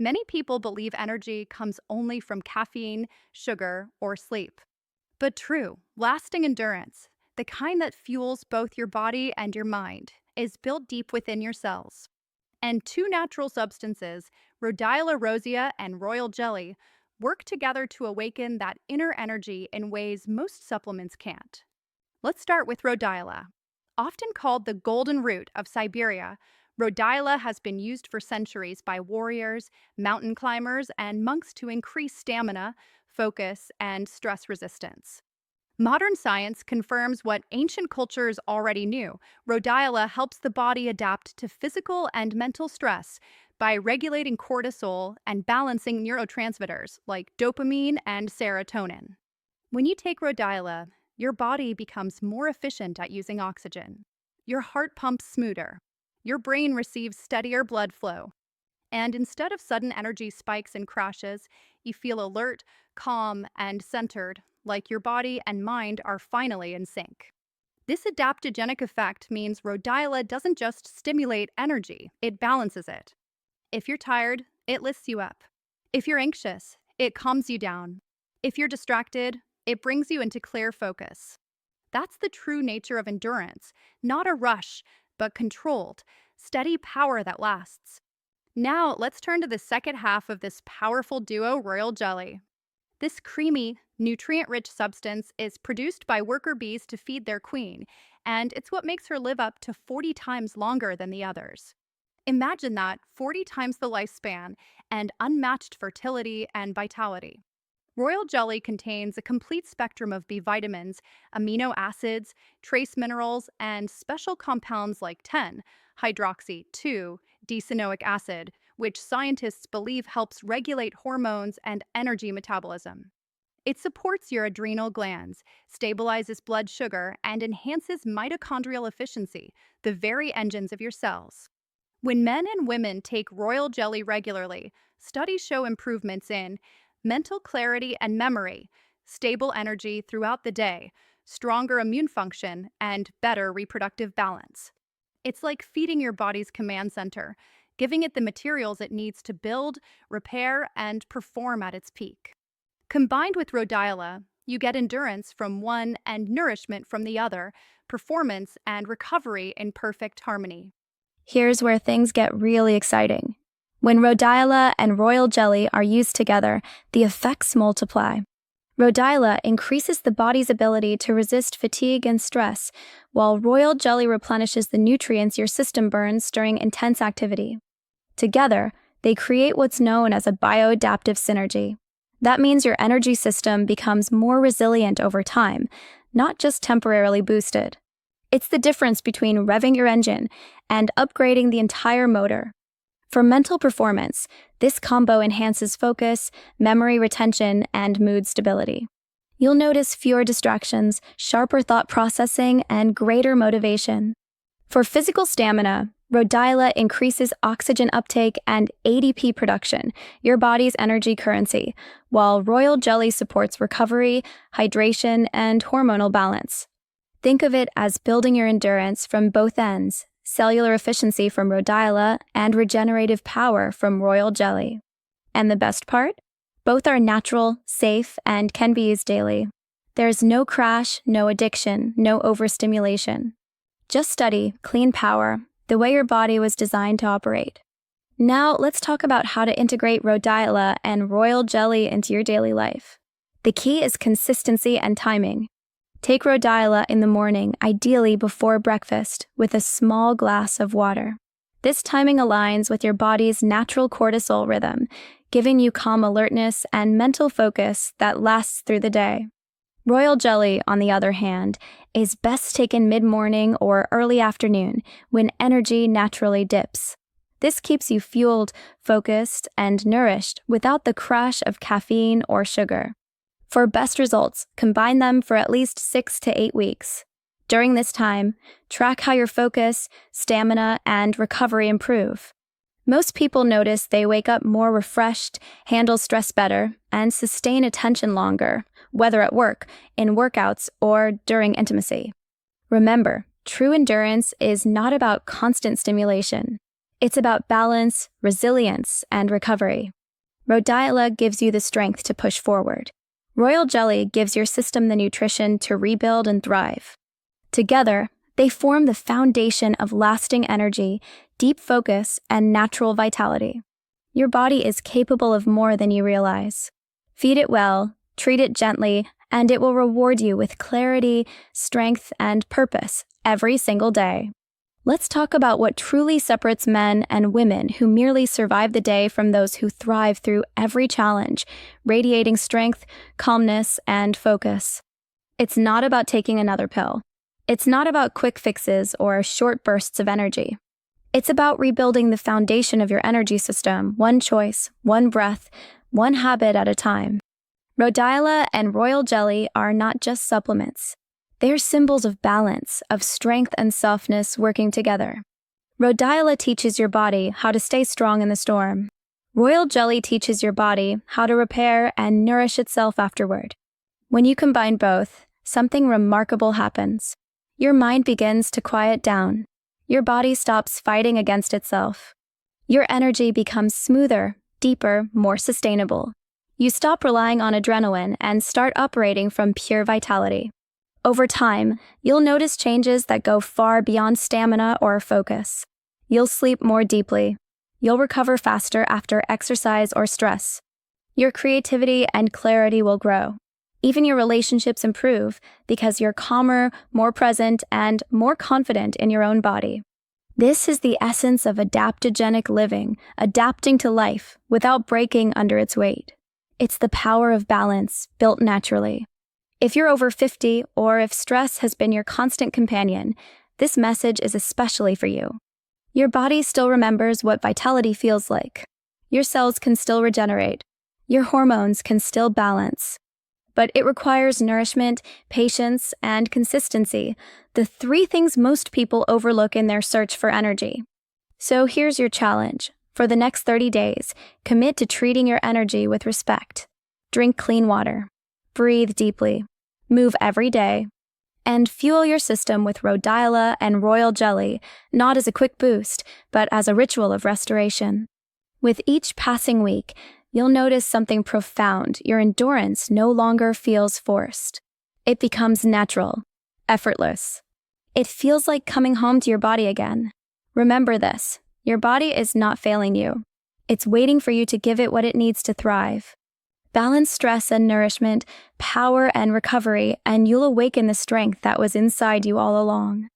Many people believe energy comes only from caffeine, sugar, or sleep. But true, lasting endurance, the kind that fuels both your body and your mind, is built deep within your cells. And two natural substances, Rhodiola rosea and royal jelly, work together to awaken that inner energy in ways most supplements can't. Let's start with Rhodiola. Often called the golden root of Siberia, Rhodiola has been used for centuries by warriors, mountain climbers, and monks to increase stamina, focus, and stress resistance. Modern science confirms what ancient cultures already knew. Rhodiola helps the body adapt to physical and mental stress by regulating cortisol and balancing neurotransmitters like dopamine and serotonin. When you take Rhodiola, your body becomes more efficient at using oxygen. Your heart pumps smoother. Your brain receives steadier blood flow. And instead of sudden energy spikes and crashes, you feel alert, calm, and centered, like your body and mind are finally in sync. This adaptogenic effect means Rhodiola doesn't just stimulate energy, it balances it. If you're tired, it lifts you up. If you're anxious, it calms you down. If you're distracted, it brings you into clear focus. That's the true nature of endurance, not a rush, but controlled, steady power that lasts. Now, let's turn to the second half of this powerful duo, royal jelly. This creamy, nutrient-rich substance is produced by worker bees to feed their queen, and it's what makes her live up to 40 times longer than the others. Imagine that, 40 times the lifespan and unmatched fertility and vitality. Royal jelly contains a complete spectrum of B vitamins, amino acids, trace minerals, and special compounds like 10-hydroxy 2-deoxynic acid, which scientists believe helps regulate hormones and energy metabolism. It supports your adrenal glands, stabilizes blood sugar, and enhances mitochondrial efficiency, the very engines of your cells. When men and women take royal jelly regularly, studies show improvements in mental clarity and memory, stable energy throughout the day, stronger immune function, and better reproductive balance. It's like feeding your body's command center, giving it the materials it needs to build, repair, and perform at its peak. Combined with Rhodiola, you get endurance from one and nourishment from the other, performance and recovery in perfect harmony. Here's where things get really exciting. When Rhodiola and royal jelly are used together, the effects multiply. Rhodiola increases the body's ability to resist fatigue and stress, while royal jelly replenishes the nutrients your system burns during intense activity. Together, they create what's known as a bioadaptive synergy. That means your energy system becomes more resilient over time, not just temporarily boosted. It's the difference between revving your engine and upgrading the entire motor. For mental performance, this combo enhances focus, memory retention, and mood stability. You'll notice fewer distractions, sharper thought processing, and greater motivation. For physical stamina, Rhodiola increases oxygen uptake and ADP production, your body's energy currency, while royal jelly supports recovery, hydration, and hormonal balance. Think of it as building your endurance from both ends, cellular efficiency from Rhodiola and regenerative power from royal jelly. And the best part? Both are natural, safe, and can be used daily. There's no crash, no addiction, no overstimulation. Just steady, clean power, the way your body was designed to operate. Now let's talk about how to integrate Rhodiola and royal jelly into your daily life. The key is consistency and timing. Take Rhodiola in the morning, ideally before breakfast, with a small glass of water. This timing aligns with your body's natural cortisol rhythm, giving you calm alertness and mental focus that lasts through the day. Royal jelly, on the other hand, is best taken mid-morning or early afternoon when energy naturally dips. This keeps you fueled, focused, and nourished without the crash of caffeine or sugar. For best results, combine them for at least 6 to 8 weeks. During this time, track how your focus, stamina, and recovery improve. Most people notice they wake up more refreshed, handle stress better, and sustain attention longer, whether at work, in workouts, or during intimacy. Remember, true endurance is not about constant stimulation. It's about balance, resilience, and recovery. Rhodiola gives you the strength to push forward. Royal Jelly gives your system the nutrition to rebuild and thrive. Together, they form the foundation of lasting energy, deep focus, and natural vitality. Your body is capable of more than you realize. Feed it well, treat it gently, and it will reward you with clarity, strength, and purpose every single day. Let's talk about what truly separates men and women who merely survive the day from those who thrive through every challenge, radiating strength, calmness, and focus. It's not about taking another pill. It's not about quick fixes or short bursts of energy. It's about rebuilding the foundation of your energy system, one choice, one breath, one habit at a time. Rhodiola and Royal Jelly are not just supplements. They are symbols of balance, of strength and softness working together. Rhodiola teaches your body how to stay strong in the storm. Royal Jelly teaches your body how to repair and nourish itself afterward. When you combine both, something remarkable happens. Your mind begins to quiet down. Your body stops fighting against itself. Your energy becomes smoother, deeper, more sustainable. You stop relying on adrenaline and start operating from pure vitality. Over time, you'll notice changes that go far beyond stamina or focus. You'll sleep more deeply. You'll recover faster after exercise or stress. Your creativity and clarity will grow. Even your relationships improve because you're calmer, more present, and more confident in your own body. This is the essence of adaptogenic living, adapting to life without breaking under its weight. It's the power of balance, built naturally. If you're over 50 or if stress has been your constant companion, this message is especially for you. Your body still remembers what vitality feels like. Your cells can still regenerate. Your hormones can still balance. But it requires nourishment, patience, and consistency, the three things most people overlook in their search for energy. So here's your challenge. For the next 30 days, commit to treating your energy with respect. Drink clean water. Breathe deeply. Move every day. And fuel your system with Rhodiola and Royal Jelly, not as a quick boost, but as a ritual of restoration. With each passing week, you'll notice something profound. Your endurance no longer feels forced. It becomes natural, effortless. It feels like coming home to your body again. Remember this, your body is not failing you. It's waiting for you to give it what it needs to thrive. Balance stress and nourishment, power and recovery, and you'll awaken the strength that was inside you all along.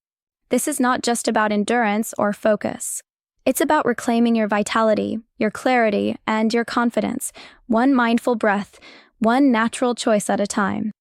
This is not just about endurance or focus. It's about reclaiming your vitality, your clarity, and your confidence, one mindful breath, one natural choice at a time.